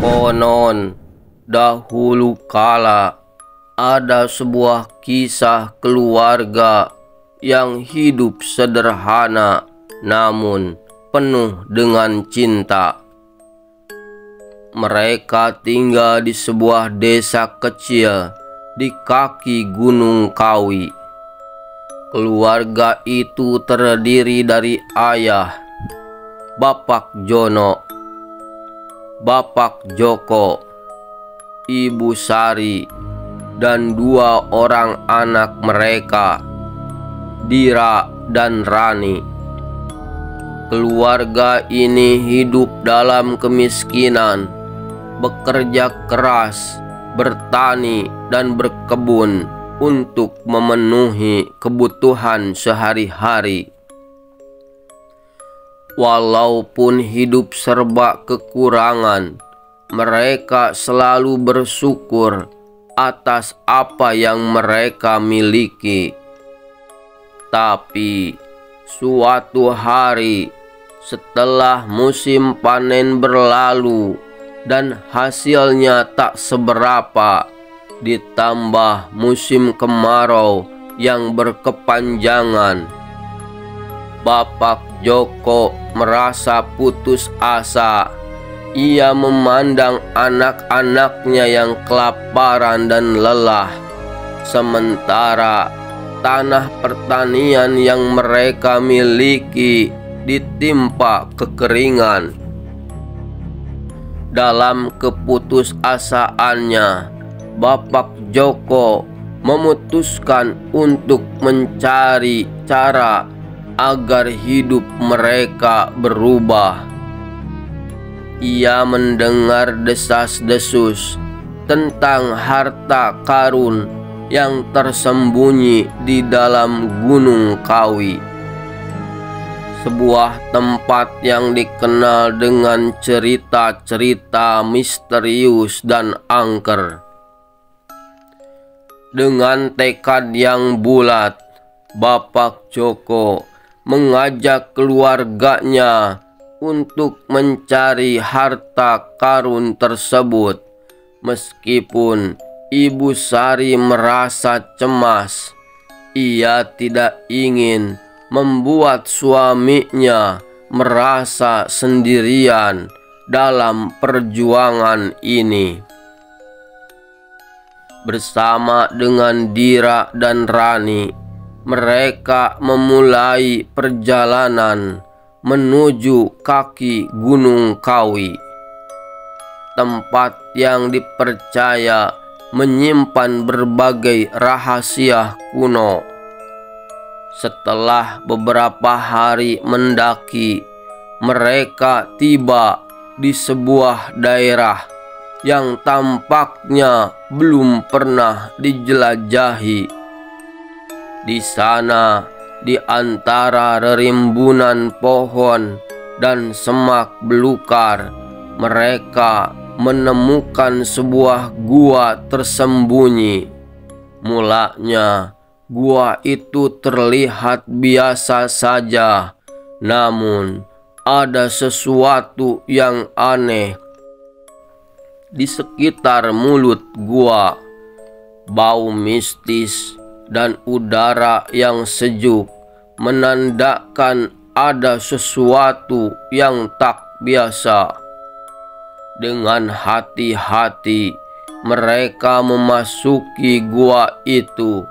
Konon, dahulu kala ada sebuah kisah keluarga yang hidup sederhana namun penuh dengan cinta. Mereka tinggal di sebuah desa kecil di kaki Gunung Kawi. Keluarga itu terdiri dari ayah, Bapak Jono, Bapak Joko, Ibu Sari, dan 2 orang anak mereka, Dira dan Rani. Keluarga ini hidup dalam kemiskinan, bekerja keras, bertani, dan berkebun untuk memenuhi kebutuhan sehari-hari. Walaupun hidup serba kekurangan, mereka selalu bersyukur atas apa yang mereka miliki. Tapi suatu hari setelah musim panen berlalu dan hasilnya tak seberapa, ditambah musim kemarau yang berkepanjangan, Bapak Joko merasa putus asa. Ia memandang anak-anaknya yang kelaparan dan lelah, sementara tanah pertanian yang mereka miliki ditimpa kekeringan. Dalam keputusasaannya, Bapak Joko memutuskan untuk mencari cara agar hidup mereka berubah. Ia mendengar desas-desus tentang harta karun yang tersembunyi di dalam Gunung Kawi, sebuah tempat yang dikenal dengan cerita-cerita misterius dan angker. Dengan tekad yang bulat, Bapak Joko mengajak keluarganya untuk mencari harta karun tersebut. Meskipun Ibu Sari merasa cemas, ia tidak ingin membuat suaminya merasa sendirian dalam perjuangan ini. Bersama dengan Dira dan Rani, mereka memulai perjalanan menuju kaki Gunung Kawi, tempat yang dipercaya menyimpan berbagai rahasia kuno. Setelah beberapa hari mendaki, mereka tiba di sebuah daerah yang tampaknya belum pernah dijelajahi. Di sana, di antara rerimbunan pohon dan semak belukar, mereka menemukan sebuah gua tersembunyi. Mulanya, gua itu terlihat biasa saja, namun ada sesuatu yang aneh di sekitar mulut gua. Bau mistis dan udara yang sejuk menandakan ada sesuatu yang tak biasa. Dengan hati-hati, mereka memasuki gua itu.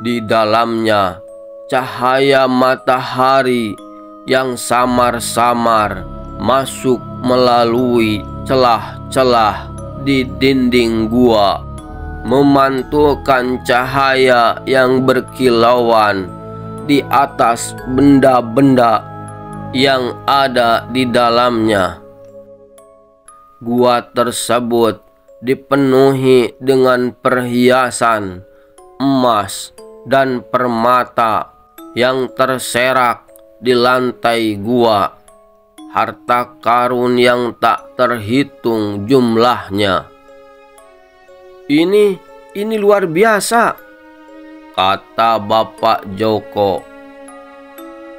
Di dalamnya, cahaya matahari yang samar-samar masuk melalui celah-celah di dinding gua, memantulkan cahaya yang berkilauan di atas benda-benda yang ada di dalamnya. Gua tersebut dipenuhi dengan perhiasan emas dan permata yang terserak di lantai gua, harta karun yang tak terhitung jumlahnya. Ini luar biasa, kata Bapak Joko.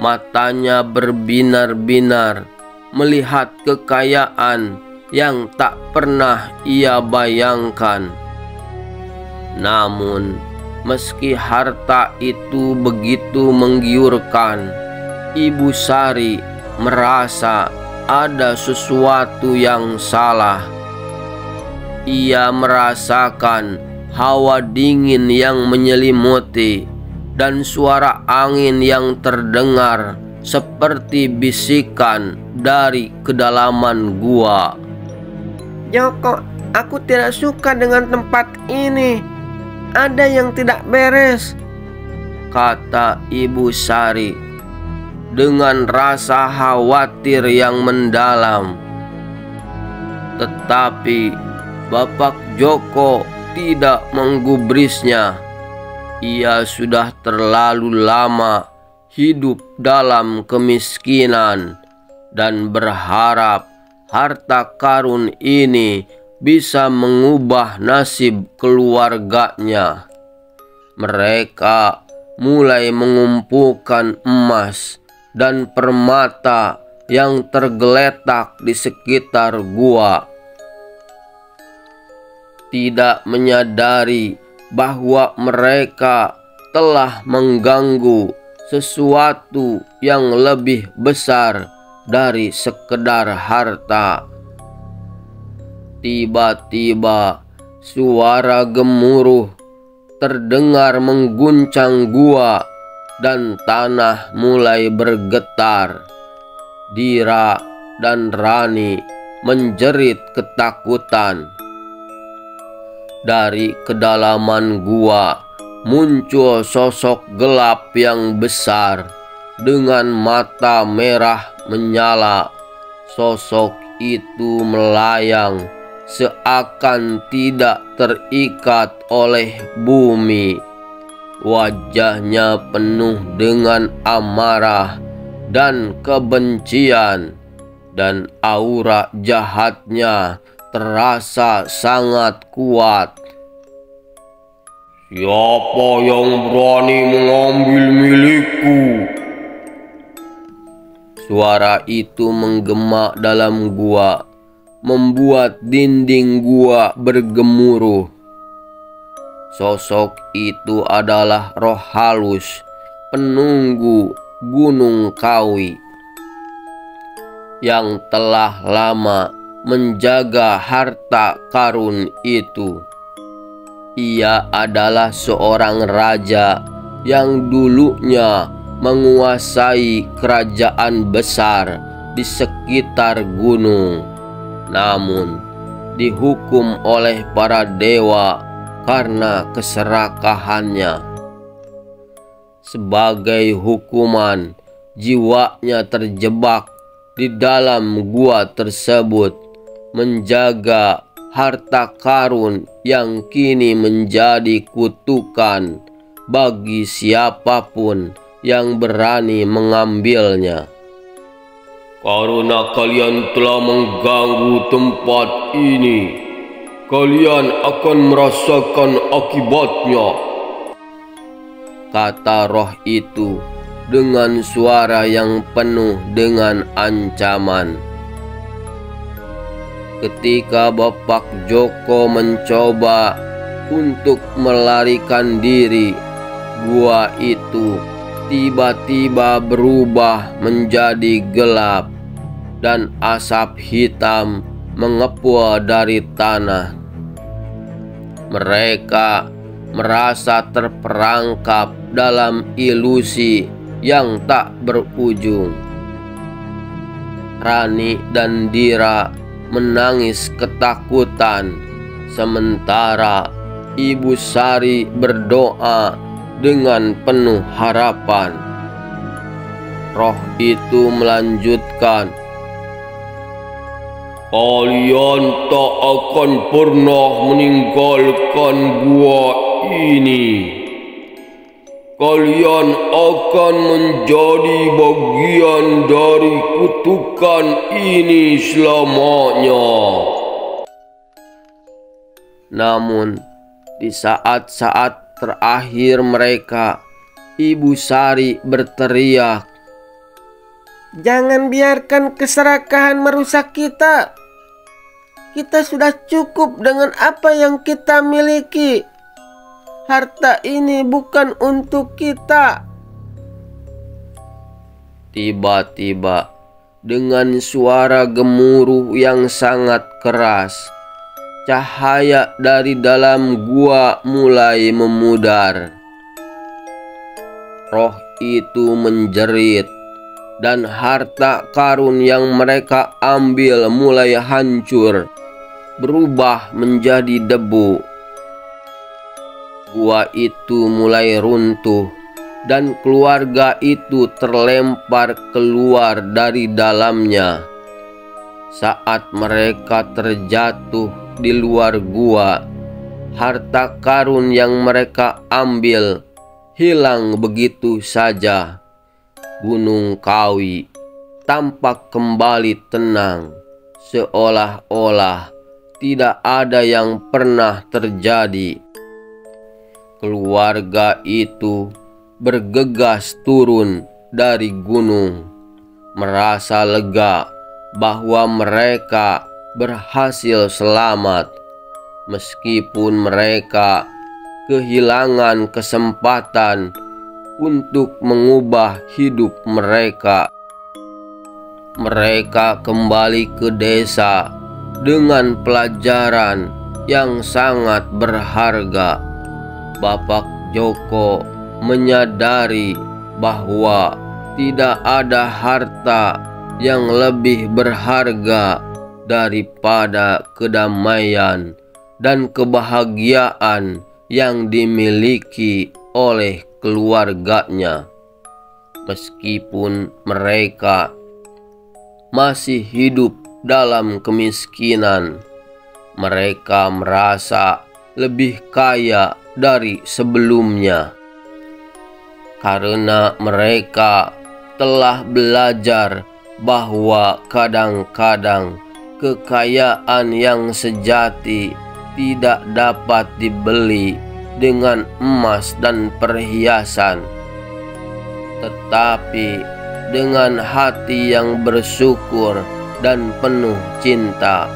Matanya berbinar-binar melihat kekayaan yang tak pernah ia bayangkan. Namun, meski harta itu begitu menggiurkan, Ibu Sari merasa ada sesuatu yang salah. Ia merasakan hawa dingin yang menyelimuti dan suara angin yang terdengar seperti bisikan dari kedalaman gua. Joko, aku tidak suka dengan tempat ini. Ada yang tidak beres, kata Ibu Sari dengan rasa khawatir yang mendalam. Tetapi Bapak Joko tidak menggubrisnya. Ia sudah terlalu lama hidup dalam kemiskinan dan berharap harta karun ini bisa mengubah nasib keluarganya. Mereka mulai mengumpulkan emas dan permata yang tergeletak di sekitar gua, tidak menyadari bahwa mereka telah mengganggu sesuatu yang lebih besar dari sekedar harta. Tiba-tiba suara gemuruh terdengar mengguncang gua dan tanah mulai bergetar. Dira dan Rani menjerit ketakutan. Dari kedalaman gua muncul sosok gelap yang besar dengan mata merah menyala. Sosok itu melayang seakan tidak terikat oleh bumi. Wajahnya penuh dengan amarah dan kebencian, dan aura jahatnya terasa sangat kuat. Siapa yang berani mengambil milikku? Suara itu menggema dalam gua, membuat dinding gua bergemuruh. Sosok itu adalah roh halus penunggu Gunung Kawi yang telah lama menjaga harta karun itu. Ia adalah seorang raja yang dulunya menguasai kerajaan besar di sekitar gunung, namun dihukum oleh para dewa karena keserakahannya. Sebagai hukuman, jiwanya terjebak di dalam gua tersebut, menjaga harta karun yang kini menjadi kutukan bagi siapapun yang berani mengambilnya. Karena kalian telah mengganggu tempat ini, kalian akan merasakan akibatnya, kata roh itu dengan suara yang penuh dengan ancaman. Ketika Bapak Joko mencoba untuk melarikan diri, gua itu tiba-tiba berubah menjadi gelap dan asap hitam mengepul dari tanah. Mereka merasa terperangkap dalam ilusi yang tak berujung. Rani dan Dira menangis ketakutan, sementara Ibu Sari berdoa dengan penuh harapan. Roh itu melanjutkan, kalian tak akan pernah meninggalkan gua ini. Kalian akan menjadi bagian dari kutukan ini selamanya. Namun, di saat-saat terakhir mereka, Ibu Sari berteriak, "Jangan biarkan keserakahan merusak kita. Kita sudah cukup dengan apa yang kita miliki. Harta ini bukan untuk kita. Tiba-tiba, dengan suara gemuruh yang sangat keras, cahaya dari dalam gua mulai memudar. Roh itu menjerit, dan harta karun yang mereka ambil mulai hancur, berubah menjadi debu. Gua itu mulai runtuh, dan keluarga itu terlempar keluar dari dalamnya. Saat mereka terjatuh di luar gua, harta karun yang mereka ambil hilang begitu saja. Gunung Kawi tampak kembali tenang, seolah-olah tidak ada yang pernah terjadi. Keluarga itu bergegas turun dari gunung, merasa lega bahwa mereka berhasil selamat, meskipun mereka kehilangan kesempatan untuk mengubah hidup mereka. Mereka kembali ke desa dengan pelajaran yang sangat berharga. Bapak Joko menyadari bahwa tidak ada harta yang lebih berharga daripada kedamaian dan kebahagiaan yang dimiliki oleh keluarganya. Meskipun mereka masih hidup dalam kemiskinan, mereka merasa lebih kaya dari sebelumnya, karena mereka telah belajar bahwa kadang-kadang kekayaan yang sejati tidak dapat dibeli dengan emas dan perhiasan, tetapi dengan hati yang bersyukur dan penuh cinta.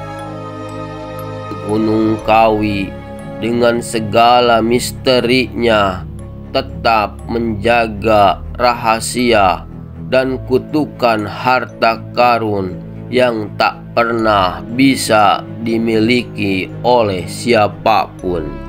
Gunung Kawi dengan segala misterinya tetap menjaga rahasia dan kutukan harta karun yang tak pernah bisa dimiliki oleh siapapun.